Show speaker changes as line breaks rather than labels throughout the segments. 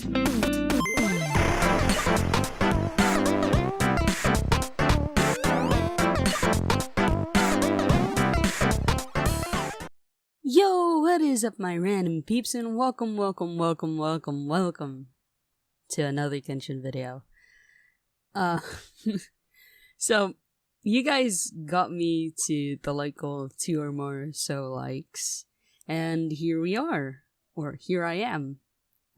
Yo, what is up my random peeps, and welcome to another Genshin video. So, you guys got me to the like goal of 2 or more so likes, and here we are, or here I am.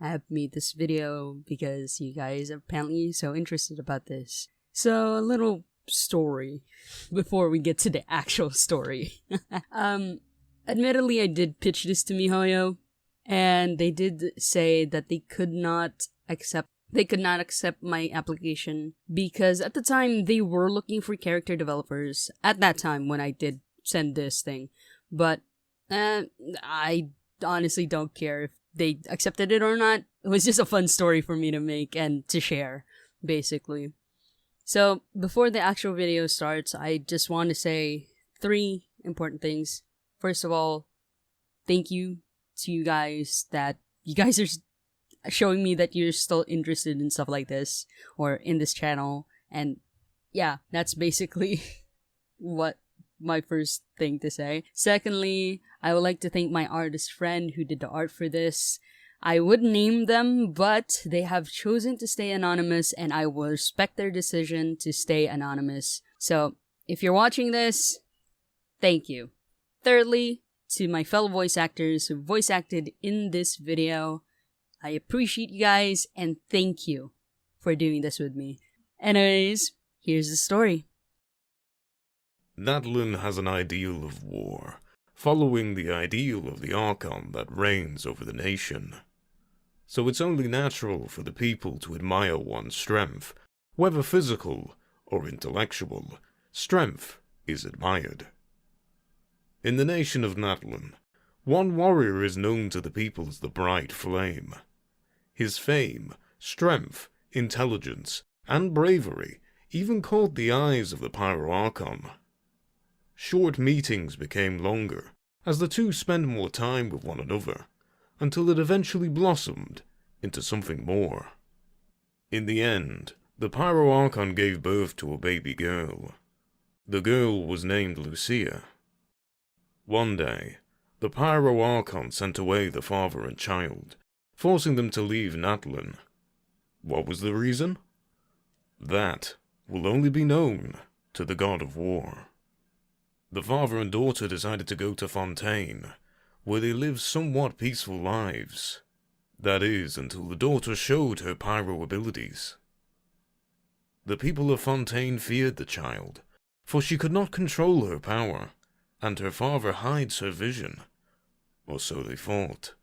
I have made this video because you guys are apparently so interested about this. So, a little story before we get to the actual story. Admittedly, I did pitch this to MiHoYo, and they did say that they could not accept my application because at the time they were looking for character developers at that time when I did send this thing. But I honestly don't care if they accepted it or not. It was just a fun story for me to make and to share, basically. So before the actual video starts, I just want to say 3 important things. First of all, thank you to you guys that you guys are showing me that you're still interested in stuff like this or in this channel. And yeah, that's basically what my first thing to say. Secondly, I would like to thank my artist friend who did the art for this. I would name them, but they have chosen to stay anonymous, and I will respect their decision to stay anonymous. So if you're watching this, thank you. Thirdly, to my fellow voice actors who voice acted in this video, I appreciate you guys and thank you for doing this with me. Anyways, here's the story.
Natlan has an ideal of war, following the ideal of the Archon that reigns over the nation. So it's only natural for the people to admire one's strength, whether physical or intellectual. Strength is admired. In the nation of Natlan, one warrior is known to the people as the Bright Flame. His fame, strength, intelligence, and bravery even caught the eyes of the Pyro Archon. Short meetings became longer, as the two spent more time with one another, until it eventually blossomed into something more. In the end, the Pyro Archon gave birth to a baby girl. The girl was named Lucia. One day, the Pyro Archon sent away the father and child, forcing them to leave Natlan. What was the reason? That will only be known to the God of War. The father and daughter decided to go to Fontaine, where they lived somewhat peaceful lives. That is, until the daughter showed her pyro abilities. The people of Fontaine feared the child, for she could not control her power, and her father hides her vision, or so they thought.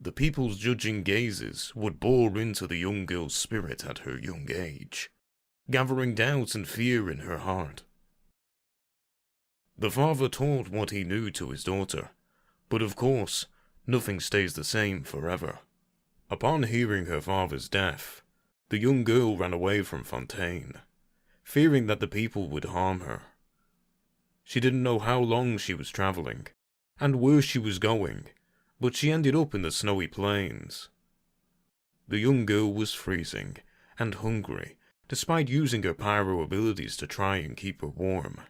The people's judging gazes would bore into the young girl's spirit at her young age, gathering doubt and fear in her heart. The father taught what he knew to his daughter, but of course, nothing stays the same forever. Upon hearing her father's death, the young girl ran away from Fontaine, fearing that the people would harm her. She didn't know how long she was traveling, and where she was going, but she ended up in the snowy plains. The young girl was freezing and hungry, despite using her pyro abilities to try and keep her warm.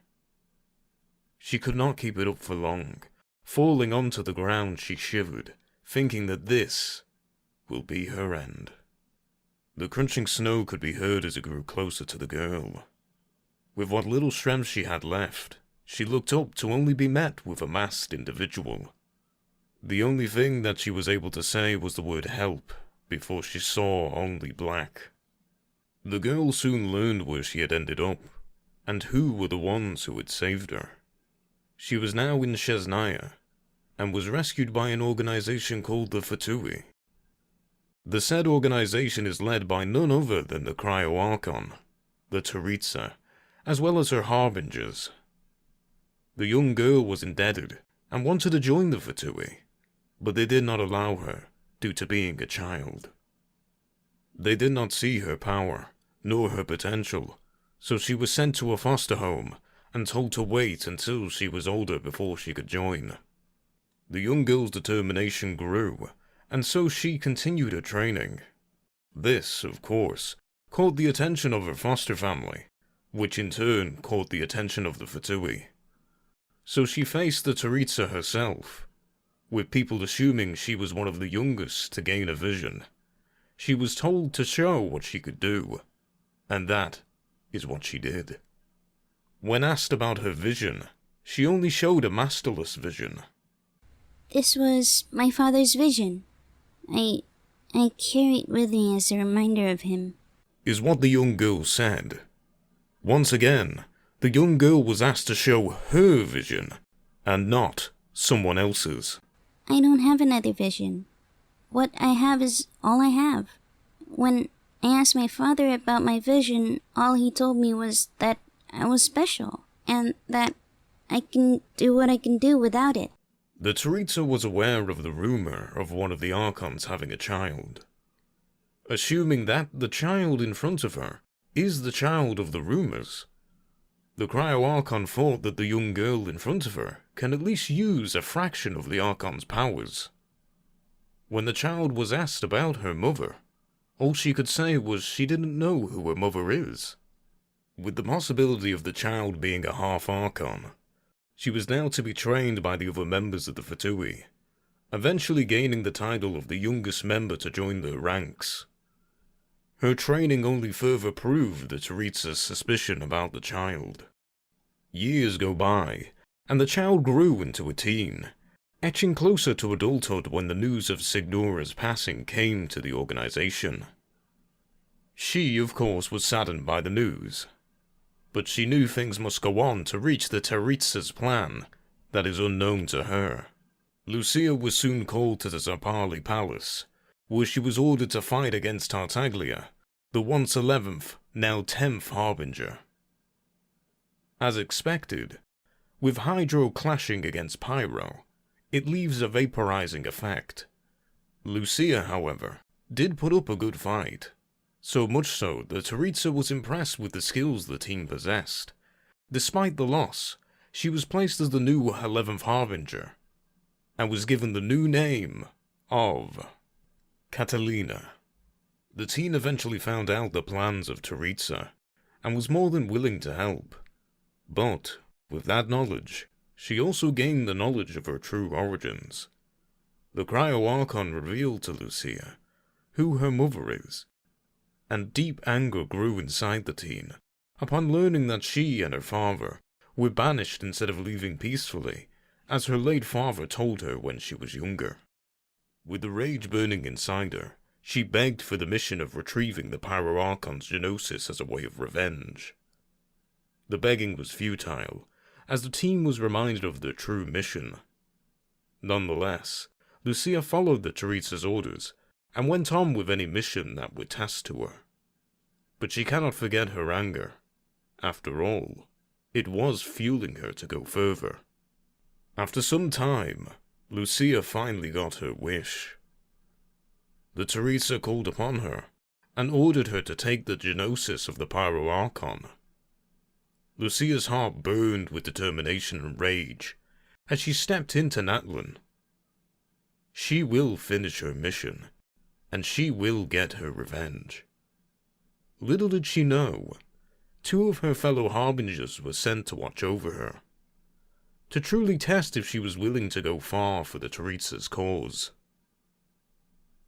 She could not keep it up for long. Falling onto the ground, she shivered, thinking that this will be her end. The crunching snow could be heard as it grew closer to the girl. With what little strength she had left, she looked up to only be met with a masked individual. The only thing that she was able to say was the word help, before she saw only black. The girl soon learned where she had ended up, and who were the ones who had saved her. She was now in Chesnaya, and was rescued by an organization called the Fatui. The said organization is led by none other than the Cryo Archon, the Teritsa, as well as her harbingers. The young girl was indebted, and wanted to join the Fatui, but they did not allow her, due to being a child. They did not see her power, nor her potential, so she was sent to a foster home, and told to wait until she was older before she could join. The young girl's determination grew, and so she continued her training. This, of course, caught the attention of her foster family, which in turn caught the attention of the Fatui. So she faced the Tsaritsa herself, with people assuming she was one of the youngest to gain a vision. She was told to show what she could do, and that is what she did. When asked about her vision, she only showed a masterless vision.
This was my father's vision. I carry it with me as a reminder of him,
Is what the young girl said. Once again, the young girl was asked to show her vision, and not someone else's.
I don't have another vision. What I have is all I have. When I asked my father about my vision, all he told me was that I was special, and that I can do what I can do without it.
The Tsaritsa was aware of the rumor of one of the Archons having a child. Assuming that the child in front of her is the child of the rumors, the Cryo-Archon thought that the young girl in front of her can at least use a fraction of the Archon's powers. When the child was asked about her mother, all she could say was she didn't know who her mother is. With the possibility of the child being a half-Archon, she was now to be trained by the other members of the Fatui, eventually gaining the title of the youngest member to join their ranks. Her training only further proved the Tsaritsa's suspicion about the child. Years go by, and the child grew into a teen, etching closer to adulthood when the news of Signora's passing came to the organization. She, of course, was saddened by the news, but she knew things must go on to reach the Tsaritsa's plan that is unknown to her. Lucia was soon called to the Zarpali Palace, where she was ordered to fight against Tartaglia, the once 11th, now 10th Harbinger. As expected, with Hydro clashing against Pyro, it leaves a vaporizing effect. Lucia, however, did put up a good fight, so much so that Tsaritsa was impressed with the skills the team possessed. Despite the loss, she was placed as the new 11th Harbinger, and was given the new name of Catalina. The teen eventually found out the plans of Tsaritsa, and was more than willing to help. But, with that knowledge, she also gained the knowledge of her true origins. The Cryo-Archon revealed to Lucia who her mother is, and deep anger grew inside the teen upon learning that she and her father were banished instead of leaving peacefully, as her late father told her when she was younger. With the rage burning inside her, she begged for the mission of retrieving the Pyro-Archon's Genosis as a way of revenge. The begging was futile, as the team was reminded of their true mission. Nonetheless, Lucia followed the Tsaritsa's orders, and went on with any mission that were tasked to her. But she cannot forget her anger. After all, it was fueling her to go further. After some time, Lucia finally got her wish. The Tsaritsa called upon her, and ordered her to take the Genosis of the Pyro-Archon. Lucia's heart burned with determination and rage, as she stepped into Natlan. She will finish her mission, and she will get her revenge. Little did she know, 2 of her fellow Harbingers were sent to watch over her, to truly test if she was willing to go far for the Tsaritsa's cause.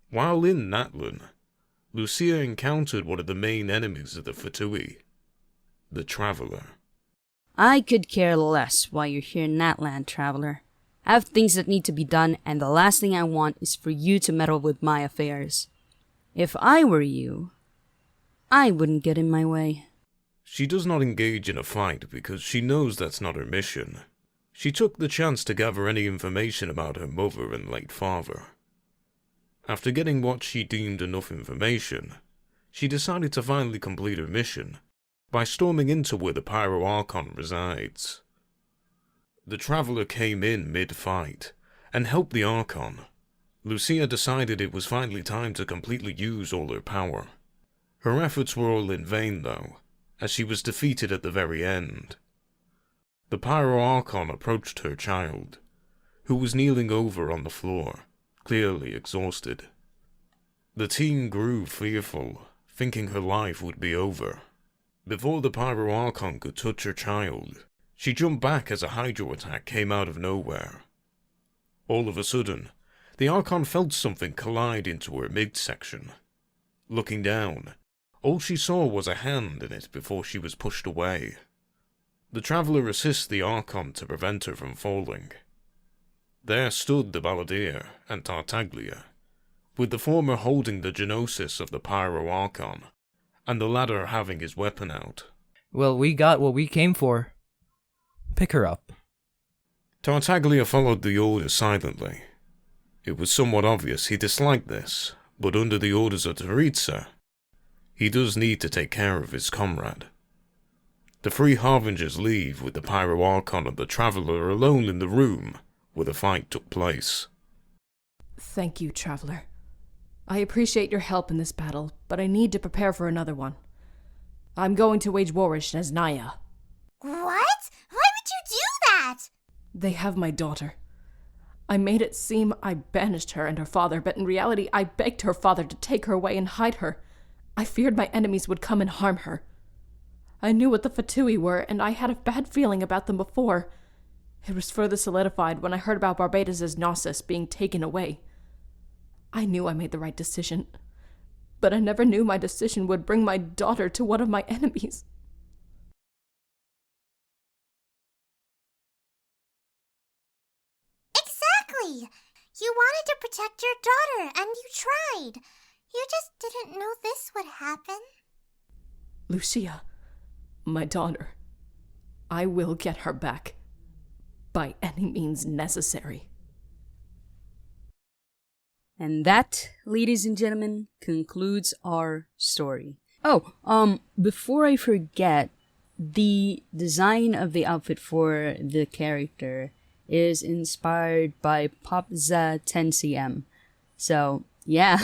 While in Natlan, Lucia encountered one of the main enemies of the Fatui, the Traveler.
I could care less why you're here in Natlan, Traveler. I have things that need to be done, and the last thing I want is for you to meddle with my affairs. If I were you, I wouldn't get in my way.
She does not engage in a fight because she knows that's not her mission. She took the chance to gather any information about her mother and late father. After getting what she deemed enough information, she decided to finally complete her mission by storming into where the Pyro-Archon resides. The Traveler came in mid-fight and helped the Archon. Lucia decided it was finally time to completely use all her power. Her efforts were all in vain though, as she was defeated at the very end. The Pyro-Archon approached her child, who was kneeling over on the floor, clearly exhausted. The teen grew fearful, thinking her life would be over. Before the Pyro Archon could touch her child, she jumped back as a hydro attack came out of nowhere. All of a sudden, the Archon felt something collide into her midsection. Looking down, all she saw was a hand in it before she was pushed away. The traveller assists the Archon to prevent her from falling. There stood the Balladeer and Tartaglia, with the former holding the genosis of the Pyro Archon, and the latter having his weapon out.
Well, we got what we came for. Pick her up.
Tartaglia followed the order silently. It was somewhat obvious he disliked this, but under the orders of Teresa, he does need to take care of his comrade. The three Harbingers leave with the Pyro Archon and the Traveller alone in the room where the fight took place.
Thank you, Traveler. I appreciate your help in this battle, but I need to prepare for another one. I'm going to wage war as Naya.
What? Why would you do that?
They have my daughter. I made it seem I banished her and her father, but in reality I begged her father to take her away and hide her. I feared my enemies would come and harm her. I knew what the Fatui were, and I had a bad feeling about them before. It was further solidified when I heard about Barbados' Gnosis being taken away. I knew I made the right decision, but I never knew my decision would bring my daughter to one of my enemies.
Exactly! You wanted to protect your daughter, and you tried. You just didn't know this would happen.
Lucia, my daughter, I will get her back, by any means necessary.
And that, ladies and gentlemen, concludes our story. Oh, before I forget, the design of the outfit for the character is inspired by Popza 10cm. So, yeah.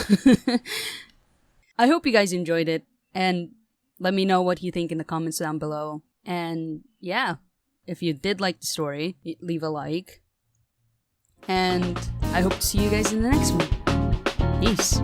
I hope you guys enjoyed it, and let me know what you think in the comments down below. And yeah, if you did like the story, leave a like. And I hope to see you guys in the next one. Peace.